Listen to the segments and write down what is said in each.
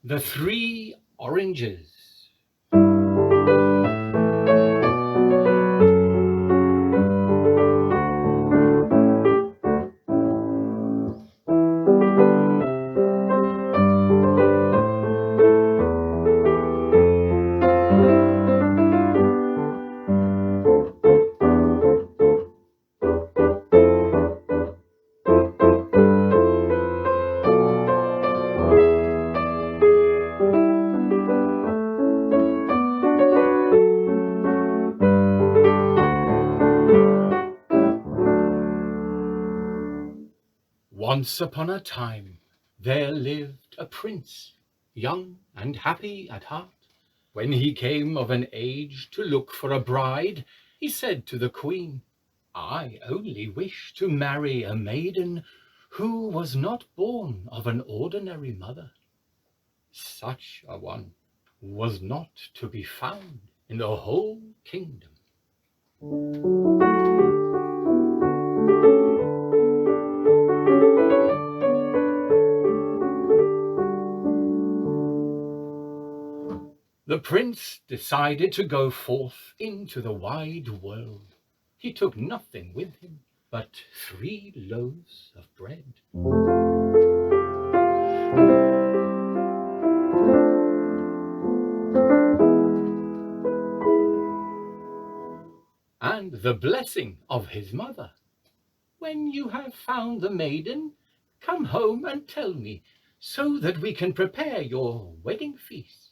The Three Oranges. Once upon a time, there lived a prince, young and happy at heart. When he came of an age to look for a bride, he said to the queen, "I only wish to marry a maiden who was not born of an ordinary mother." Such a one was not to be found in the whole kingdom. The prince decided to go forth into the wide world. He took nothing with him but 3 loaves of bread. And the blessing of his mother. "When you have found the maiden, come home and tell me, so that we can prepare your wedding feast."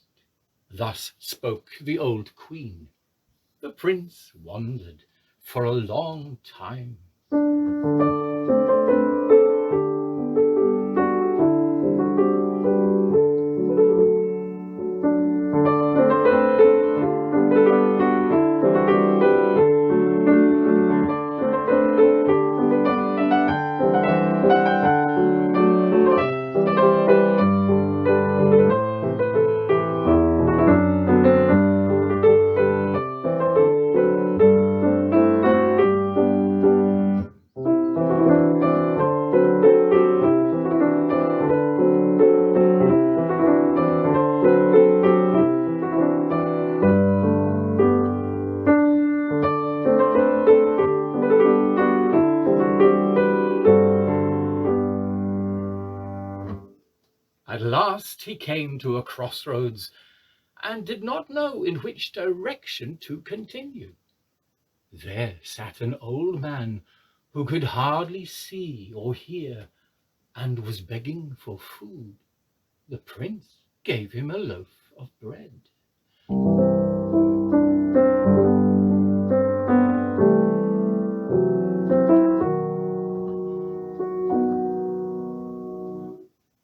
Thus spoke the old queen. The prince wandered for a long time. At last he came to a crossroads and did not know in which direction to continue. There sat an old man who could hardly see or hear and was begging for food. The prince gave him a loaf of bread.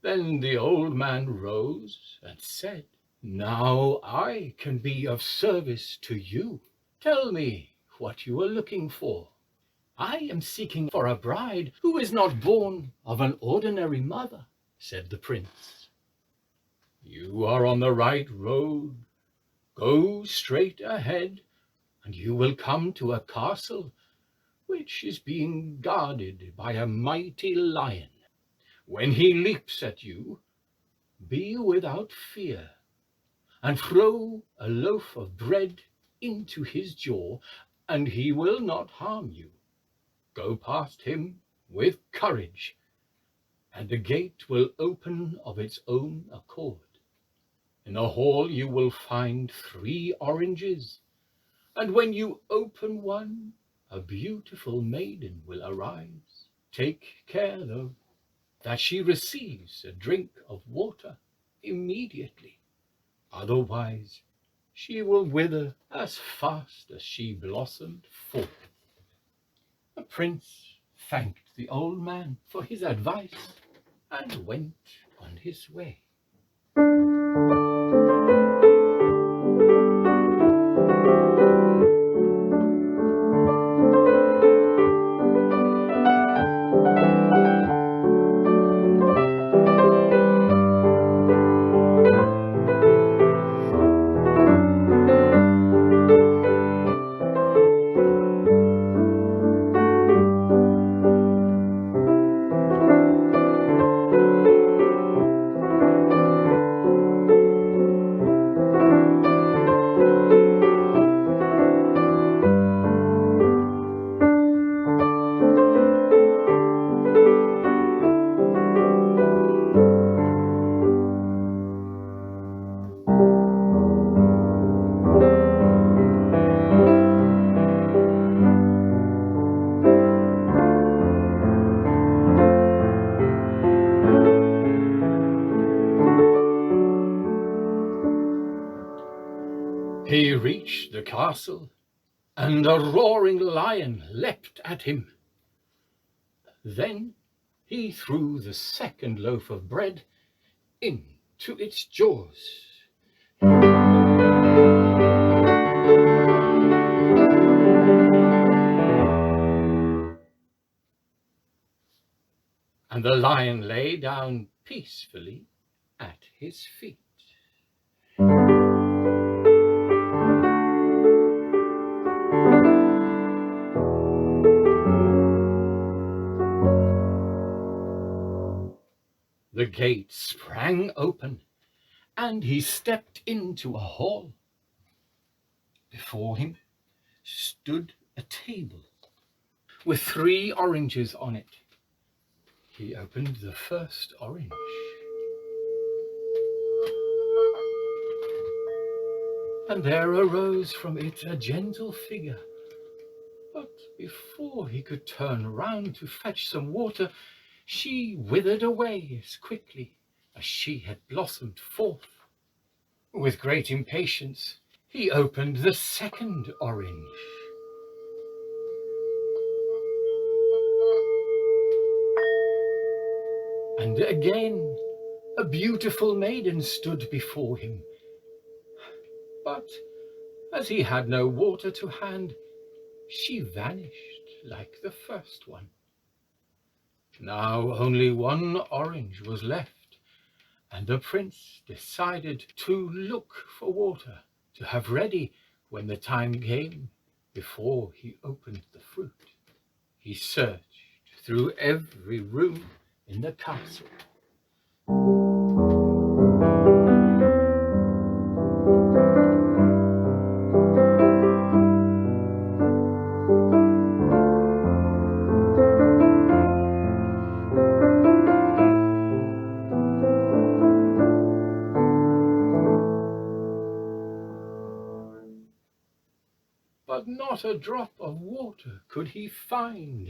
Then the old man rose and said, "Now I can be of service to you. Tell me what you are looking for." "I am seeking for a bride who is not born of an ordinary mother," said the prince. "You are on the right road. Go straight ahead, and you will come to a castle which is being guarded by a mighty lion. When he leaps at you, be without fear, and throw a loaf of bread into his jaw, and he will not harm you. Go past him with courage, and the gate will open of its own accord. In the hall you will find 3 oranges, and when you open one, a beautiful maiden will arise. Take care, though, that she receives a drink of water immediately. Otherwise, she will wither as fast as she blossomed forth." The prince thanked the old man for his advice and went on his way. He reached the castle, and a roaring lion leapt at him. Then he threw the second loaf of bread into its jaws. And the lion lay down peacefully at his feet. The gate sprang open, and he stepped into a hall. Before him stood a table with 3 oranges on it. He opened the first orange. And there arose from it a gentle figure. But before he could turn round to fetch some water, she withered away as quickly as she had blossomed forth. With great impatience, he opened the second orange. And again a beautiful maiden stood before him. But as he had no water to hand, she vanished like the first one. Now only 1 orange was left, and the prince decided to look for water to have ready when the time came before he opened the fruit. He searched through every room in the castle. But not a drop of water could he find.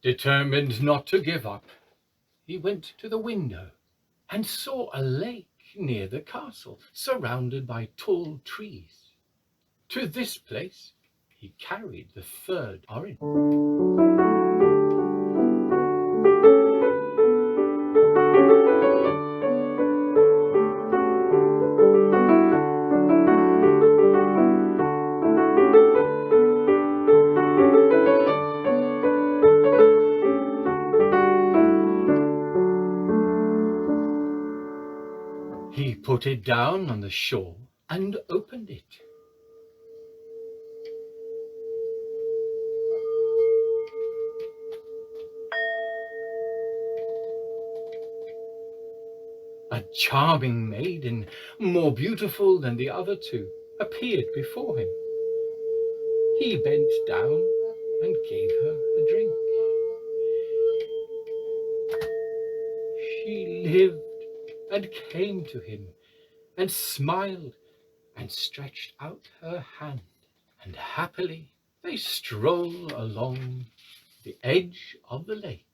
Determined not to give up, he went to the window and saw a lake near the castle, surrounded by tall trees. To this place he carried the third orange. He put it down on the shore and opened it. A charming maiden, more beautiful than the other 2, appeared before him. He bent down and gave her a drink. She lived and came to him and smiled and stretched out her hand, and happily they strolled along the edge of the lake.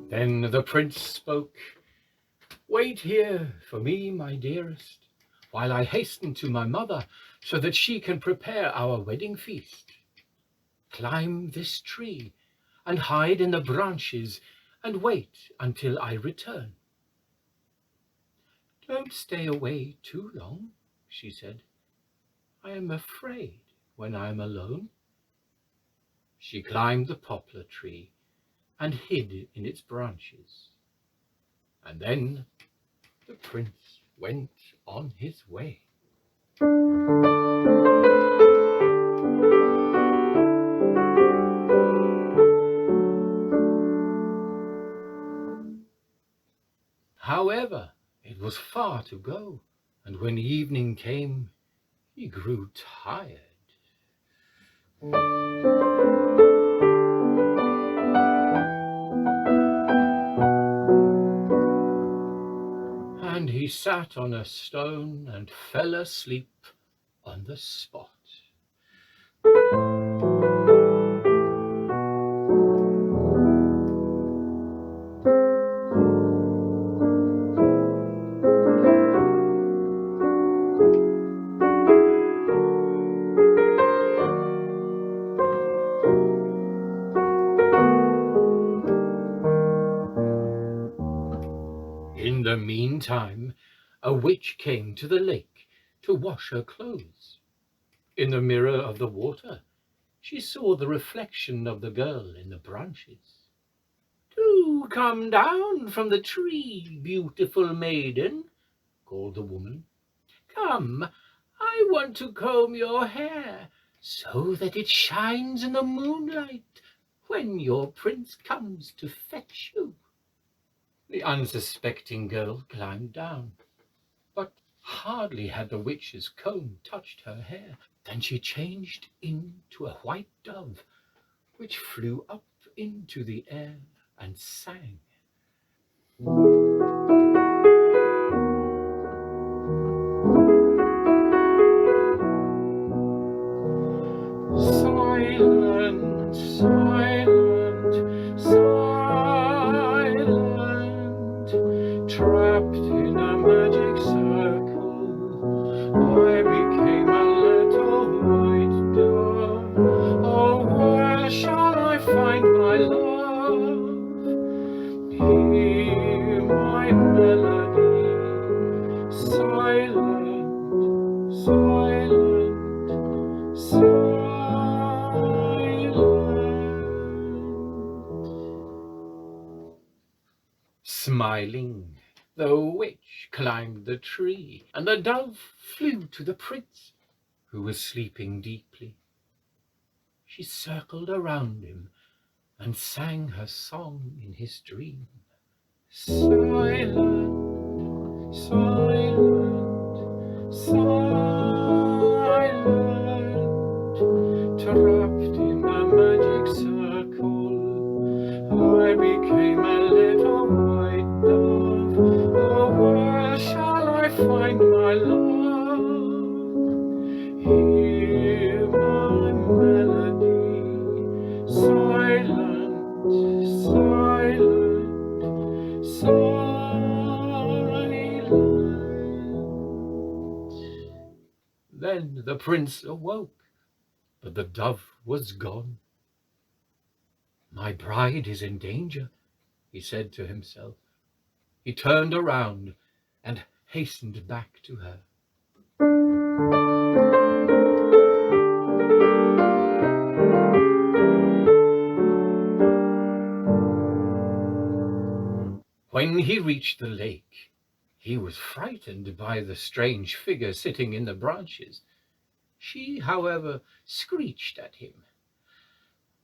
Then the prince spoke. "Wait here for me, my dearest, while I hasten to my mother so that she can prepare our wedding feast. Climb this tree and hide in the branches and wait until I return." "Don't stay away too long," she said. "I am afraid when I am alone." She climbed the poplar tree and hid in its branches. And then the prince went on his way. However, It was far to go, and when evening came, he grew tired. And he sat on a stone and fell asleep on the spot. In the meantime, a witch came to the lake to wash her clothes. In the mirror of the water, she saw the reflection of the girl in the branches. "Do come down from the tree, beautiful maiden," called the woman. "Come, I want to comb your hair so that it shines in the moonlight when your prince comes to fetch you." The unsuspecting girl climbed down, but hardly had the witch's comb touched her hair than she changed into a white dove, which flew up into the air and sang. Silent, silent, silent, trapped in a magic circle, I became a little white dove. Oh, where shall I find my love? Hear my melody, silent, silent, silent. Smiling, the witch climbed the tree, and the dove flew to the prince, who was sleeping deeply. She circled around him and sang her song in his dream. Silent, silent, silent, trapped in a magic circle, I became a little white dove. Oh, where shall I find my love? Hear my melody, silent, silent, silent. Then the prince awoke, but the dove was gone. "My bride is in danger," he said to himself. He turned around and hastened back to her. When he reached the lake, he was frightened by the strange figure sitting in the branches. She, however, screeched at him.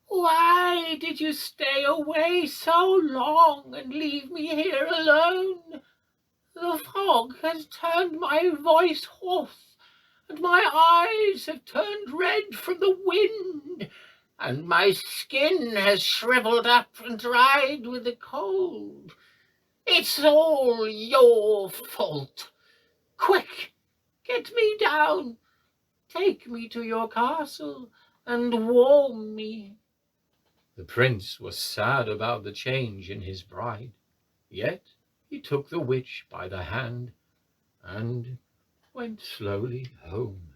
"Why did you stay away so long and leave me here alone? The fog has turned my voice hoarse, and my eyes have turned red from the wind, and my skin has shriveled up and dried with the cold. It's all your fault. Quick, get me down. Take me to your castle and warm me." The prince was sad about the change in his bride, yet he took the witch by the hand and went slowly home.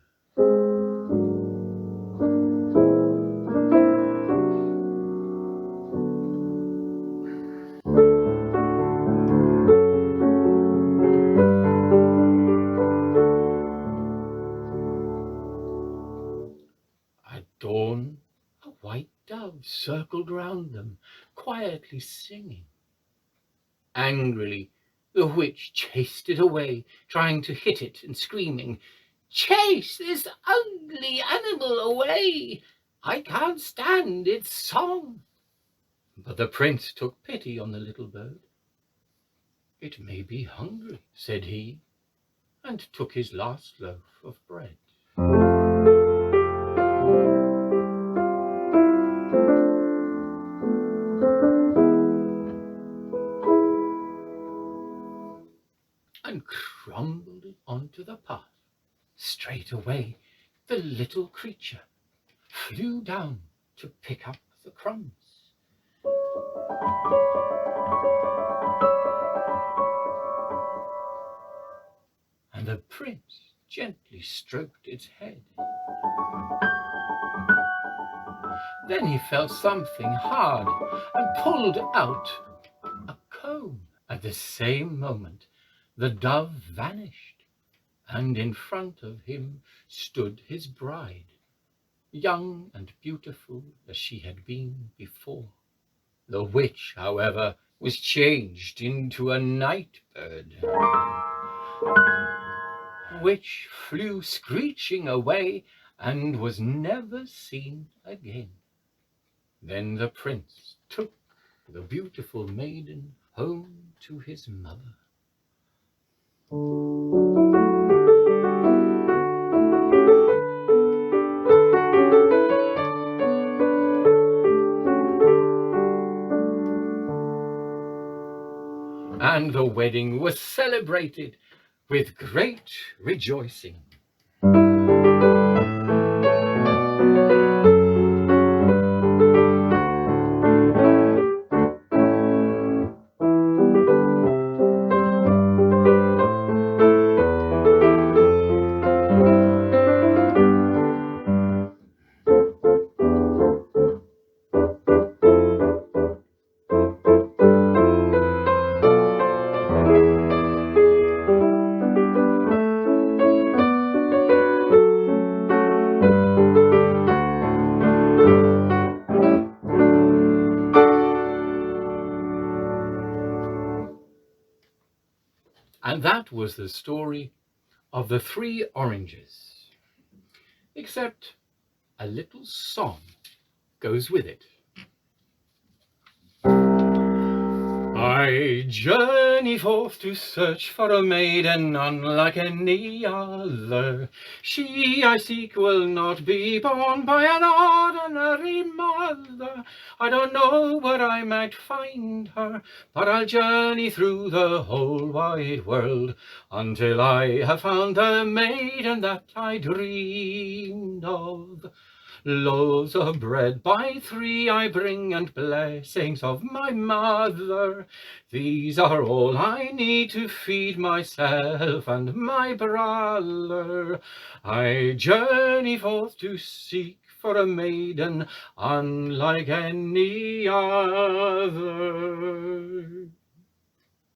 At dawn, a white dove circled round them, quietly singing. Angrily, the witch chased it away, trying to hit it and screaming, "Chase this ugly animal away! I can't stand its song." But the prince took pity on the little bird. "It may be hungry," said he, and took his last loaf of bread. And crumbled it onto the path. Straight away the little creature flew down to pick up the crumbs. And the prince gently stroked its head. Then he felt something hard and pulled out a comb. At the same moment the dove vanished, and in front of him stood his bride, young and beautiful as she had been before. The witch, however, was changed into a night bird, which flew screeching away and was never seen again. Then the prince took the beautiful maiden home to his mother. And the wedding was celebrated with great rejoicing. And that was the story of the 3 oranges, except a little song goes with it. I journey forth to search for a maiden unlike any other. She I seek will not be born by an ordinary mother. I don't know where I might find her, but I'll journey through the whole wide world until I have found the maiden that I dreamed of. Loaves of bread by 3 I bring, and blessings of my mother. These are all I need to feed myself and my brother. I journey forth to seek for a maiden unlike any other.